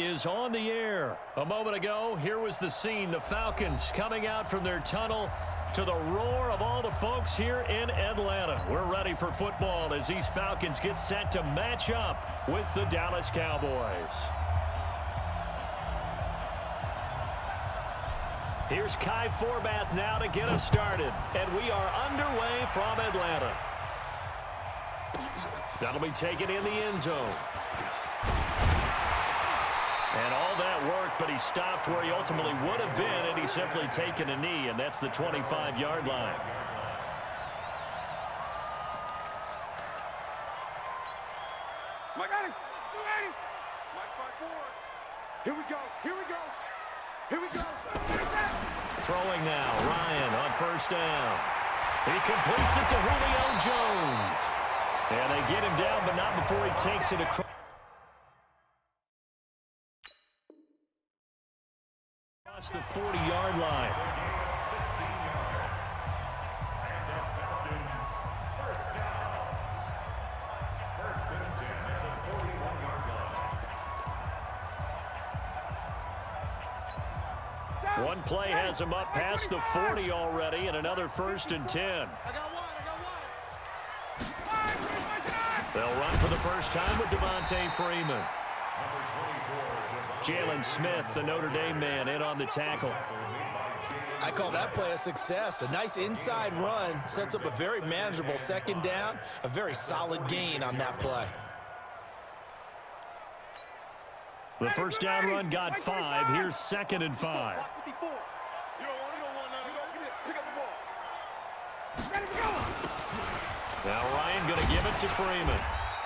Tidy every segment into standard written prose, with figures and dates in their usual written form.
is on the air. A moment ago, here was the scene. The Falcons coming out from their tunnel to the roar of all the folks here in Atlanta. We're ready for football as these Falcons get set to match up with the Dallas Cowboys. Here's Kai Forbath now to get us started. And we are underway from Atlanta. That'll be taken in the end zone. And all that work, but he stopped where he ultimately would have been, and he's simply taken a knee, and that's the 25-yard line. Mike, here we go, here we go, here we go. Throwing now, Ryan on first down. He completes it to Julio Jones. And they get him down, but not before he takes it across the 40-yard line. One play has him up past the 40 already, and another 1st and 10. They'll run for the first time with Devontae Freeman. Jalen Smith, the Notre Dame man, in on the tackle. I call that play a success. A nice inside run sets up a very manageable second down. A very solid gain on that play. The first down run got 5. Here's 2nd and 5. Now Ryan going to give it to Freeman.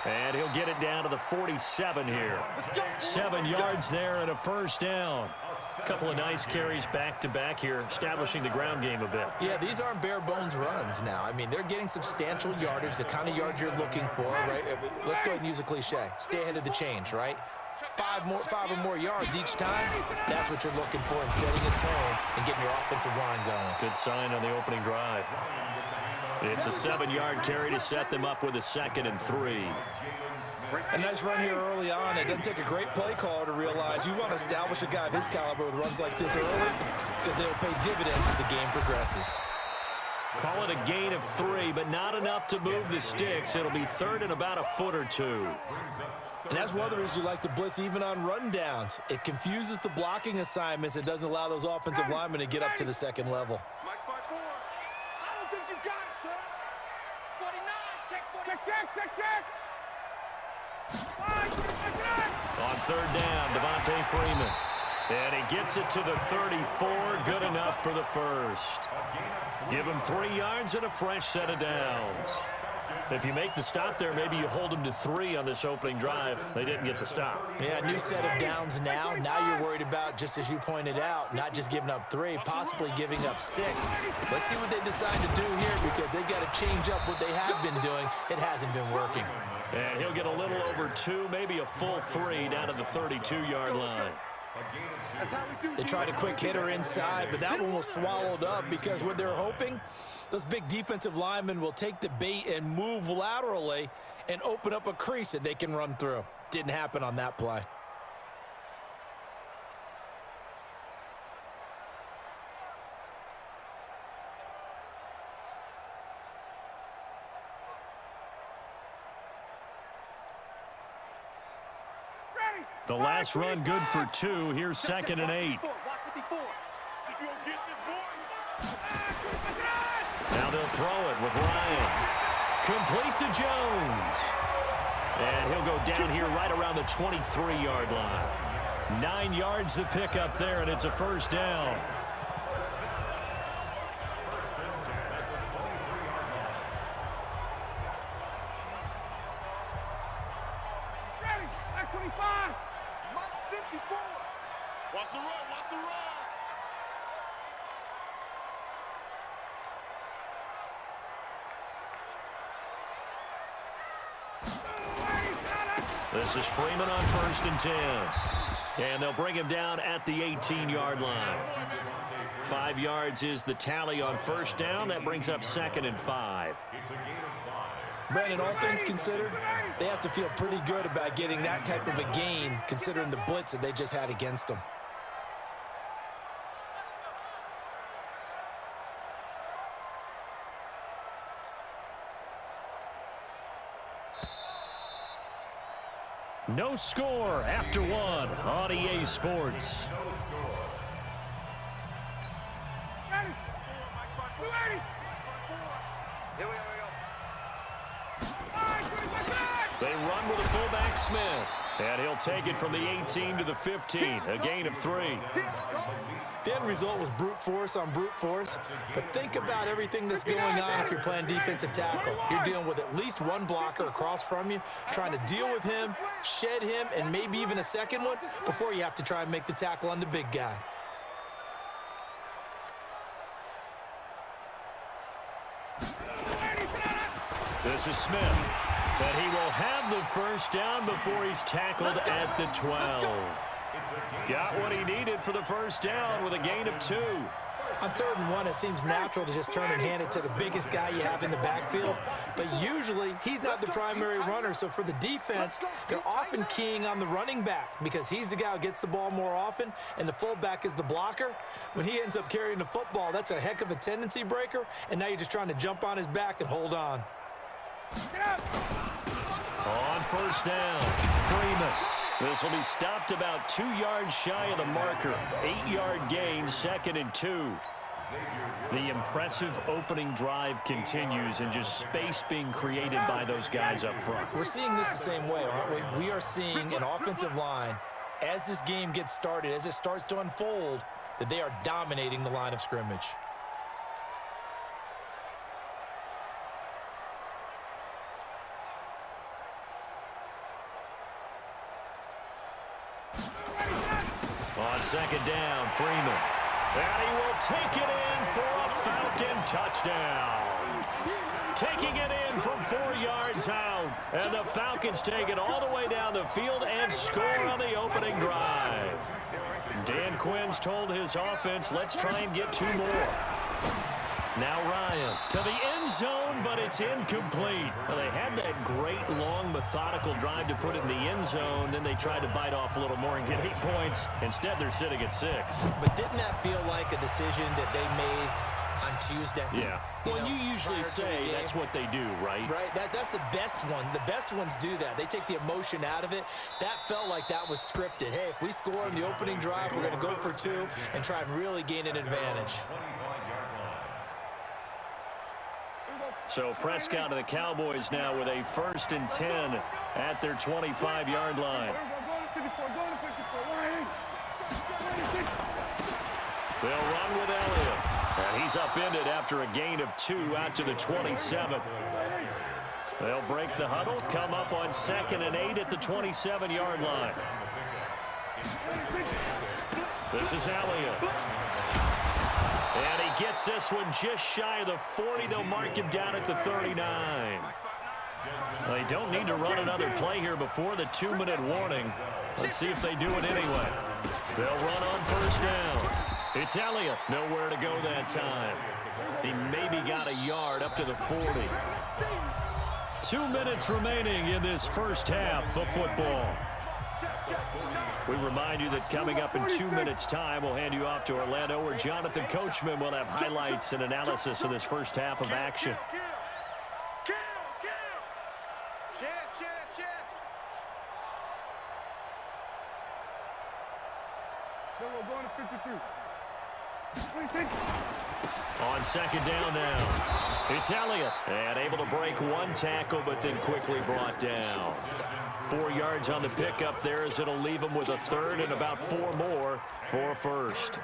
And he'll get it down to the 47 here. 7 yards there and a first down. A couple of nice carries back-to-back here, establishing the ground game a bit. Yeah, these aren't bare-bones runs now. I mean, they're getting substantial yardage, the kind of yards you're looking for, right? Let's go ahead and use a cliche. Stay ahead of the change, right? 5 or more yards each time, that's what you're looking for in setting a tone and getting your offensive line going. Good sign on the opening drive. It's a 7-yard carry to set them up with a 2nd and 3. A nice run here early on. It doesn't take a great play caller to realize you want to establish a guy of his caliber with runs like this early because they'll pay dividends as the game progresses. Call it a gain of 3, but not enough to move the sticks. It'll be 3rd and about a foot or 2. And that's one of the reasons you like to blitz even on rundowns. It confuses the blocking assignments and doesn't allow those offensive linemen to get up to the second level. I don't think you got it, sir. 49, check. On 3rd down, Devontae Freeman. And he gets it to the 34. Good enough for the first. Give him 3 yards and a fresh set of downs. If you make the stop there, maybe you hold them to 3 on this opening drive. They didn't get the stop. Yeah, new set of downs now. Now you're worried about, just as you pointed out, not just giving up 3, possibly giving up 6. Let's see what they decide to do here because they've got to change up what they have been doing. It hasn't been working. And he'll get a little over 2, maybe a full 3 down to the 32-yard line. They tried a quick hitter inside, but that one was swallowed up because what they're hoping, those big defensive linemen will take the bait and move laterally and open up a crease that they can run through. Didn't happen on that play. The last run good for 2. Here's 2nd and 8. Now they'll throw it with Ryan. Complete to Jones. And he'll go down here right around the 23-yard line. 9 yards to pick up there, and it's a first down. Watch the run. This is Freeman on 1st and 10. And they'll bring him down at the 18-yard line. 5 yards is the tally on first down. That brings up 2nd and 5. Brandon, all things considered, they have to feel pretty good about getting that type of a gain considering the blitz that they just had against them. No score after one on EA Sports. They run with a fullback Smith, and he'll take it from the 18 to the 15, a gain of 3. The end result was brute force on brute force, but think about everything that's going on if you're playing defensive tackle. You're dealing with at least one blocker across from you, trying to deal with him, shed him, and maybe even a second one before you have to try and make the tackle on the big guy. This is Smith, but he will have the first down before he's tackled at the 12. Got what he needed for the first down with a gain of 2. On 3rd and 1, it seems natural to just turn and hand it to the biggest guy you have in the backfield, but usually he's not the primary runner, so for the defense, they're often keying on the running back because he's the guy who gets the ball more often, and the fullback is the blocker. When he ends up carrying the football, that's a heck of a tendency breaker, and now you're just trying to jump on his back and hold on. On first down, Freeman. This will be stopped about 2 yards shy of the marker. 8-yard gain, 2nd and 2. The impressive opening drive continues and just space being created by those guys up front. We're seeing this the same way, aren't we? We are seeing an offensive line, as this game gets started, as it starts to unfold, that they are dominating the line of scrimmage. On 2nd down, Freeman. And he will take it in for a Falcon touchdown. Taking it in from 4 yards out. And the Falcons take it all the way down the field and score on the opening drive. Dan Quinn's told his offense, let's try and get 2 more. Now Ryan to the end zone, but it's incomplete. Well, they had that great, long, methodical drive to put it in the end zone. Then they tried to bite off a little more and get 8 points. Instead, they're sitting at 6. But didn't that feel like a decision that they made on Tuesday? Yeah. Well, you usually say that's what they do, right? Right. That's the best one. The best ones do that. They take the emotion out of it. That felt like that was scripted. Hey, if we score on the opening drive, we're going to go for 2 and try and really gain an advantage. So Prescott and the Cowboys now with a 1st and 10 at their 25-yard line. They'll run with Elliott. And he's upended after a gain of 2 out to the 27. They'll break the huddle, come up on 2nd and 8 at the 27-yard line. This is Elliott. And he gets this one just shy of the 40. They'll mark him down at the 39. They don't need to run another play here before the 2-minute warning. Let's see if they do it anyway. They'll run on first down. It's Elliott. Nowhere to go that time. He maybe got a yard up to the 40. 2 minutes remaining in this first half of football. We remind you that coming up in 2 minutes' time, we'll hand you off to Orlando, where Jonathan Coachman will have highlights and analysis of this first half of action. On 2nd down now, it's Elliott, and able to break 1 tackle, but then quickly brought down. 4 yards on the pickup there, as it'll leave him with a 3rd and about 4 more for a 1st.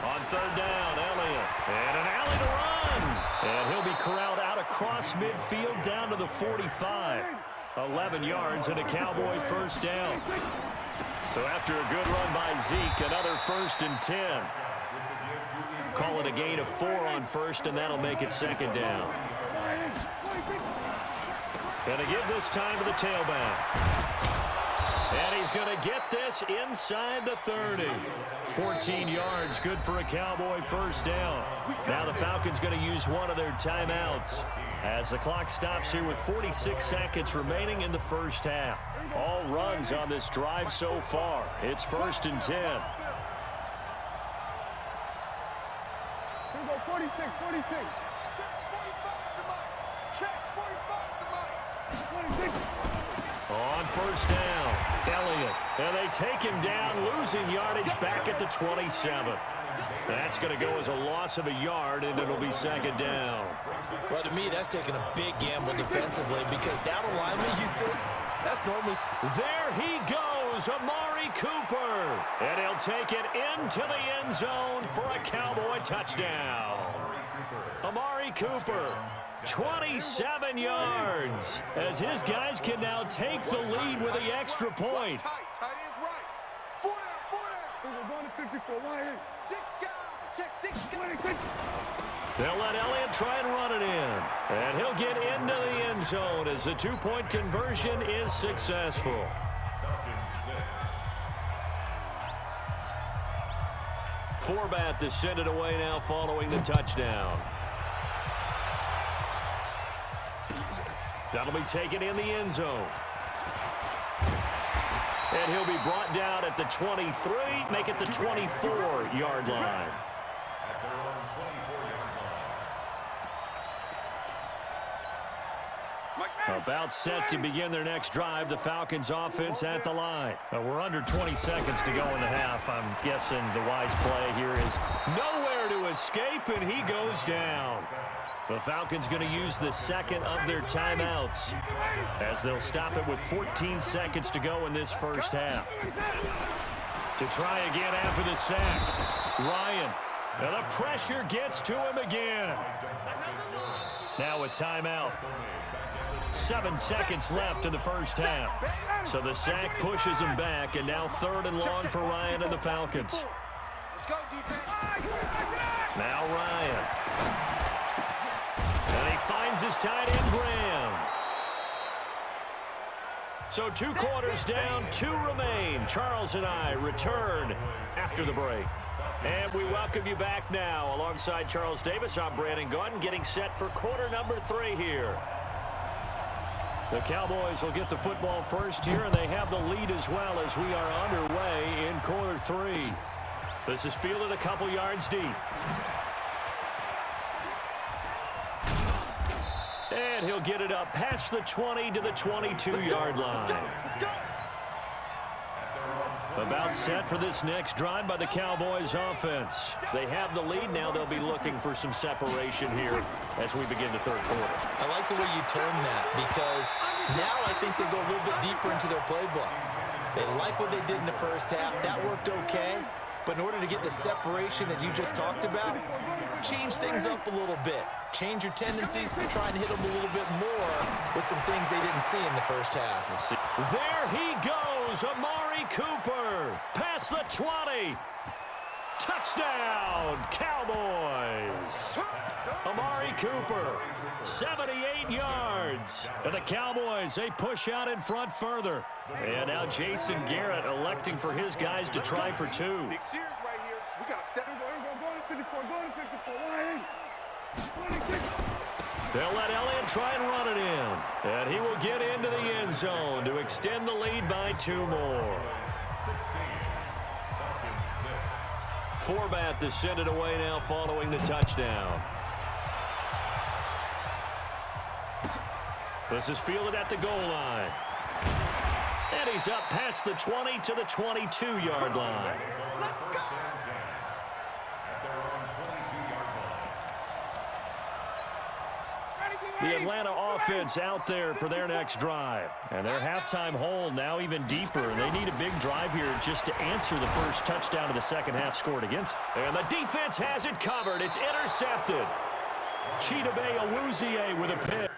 On 3rd down, Elliott, and an alley to run. And he'll be corralled out across midfield down to the 45. 11 yards and a Cowboy first down. So after a good run by Zeke, another 1st and 10. Call it a gain of 4 on 1st, and that'll make it 2nd down. Gonna give this time to the tailback. And he's going to get this inside the 30. 14 yards, good for a Cowboy first down. Now the Falcons going to use one of their timeouts as the clock stops here with 46 seconds remaining in the first half. All runs on this drive so far. It's 1st and 10. Here we go, 46, 46. Check 45 to Mike. Check 45 to Mike. 26. On first down, Elliott. And they take him down, losing yardage back at the 27. That's going to go as a loss of a yard, and it'll be 2nd down. Well, to me, that's taking a big gamble defensively because that alignment, you said, that's normally... There he goes, Amari Cooper. And he'll take it into the end zone for a Cowboy touchdown. Amari Cooper, 27 yards, as his guys can now take the lead with the extra point. Tight is right. 4 down. We're going to 54. Why in? 6 guys. Check 6 guys. They'll let Elliott try and run it in. And he'll get into the end zone as the 2-point conversion is successful. Forbat to send it away now following the touchdown. That'll be taken in the end zone. And he'll be brought down at the 23, make it the 24-yard line. About set to begin their next drive, the Falcons offense at the line. We're under 20 seconds to go in the half. I'm guessing the wise play here is nowhere to escape, and he goes down. The Falcons going to use the second of their timeouts as they'll stop it with 14 seconds to go in this first half. To try again after the sack, Ryan. And the pressure gets to him again. Now a timeout. 7 seconds left in the first half. So the sack pushes him back, and now 3rd and long for Ryan and the Falcons. Let's go, defense. Now Ryan. And he finds his tight end, Graham. So 2 quarters down, 2 remain. Charles and I return after the break. And we welcome you back now. Alongside Charles Davis, I'm Brandon Gunn, getting set for quarter number 3 here. The Cowboys will get the football first here, and they have the lead as well as we are underway in quarter 3. This is fielded a couple yards deep. And he'll get it up past the 20 to the 22-yard line. About set for this next drive by the Cowboys offense. They have the lead now. They'll be looking for some separation here as we begin the 3rd quarter. I like the way you term that because now I think they go a little bit deeper into their playbook. They like what they did in the first half. That worked okay. But in order to get the separation that you just talked about, change things up a little bit. Change your tendencies, try and hit them a little bit more with some things they didn't see in the first half. There he goes, Amari Cooper, past the 20. Touchdown, Cowboys. Amari Cooper, 78 yards. And the Cowboys, they push out in front further. And now Jason Garrett electing for his guys to try for 2. Big series right here. We got to step. Go to 54. Go to 54. Why? 26. They'll let Elliott try and run it in. And he will get into the end zone to extend the lead by 2 more. Forbat to send it away now following the touchdown. This is fielded at the goal line. And he's up past the 20 to the 22-yard line. The Atlanta offense out there for their next drive. And their halftime hole now even deeper. And they need a big drive here just to answer the first touchdown of the second half scored against. And the defense has it covered. It's intercepted. Chidobe Awuzie with a pick.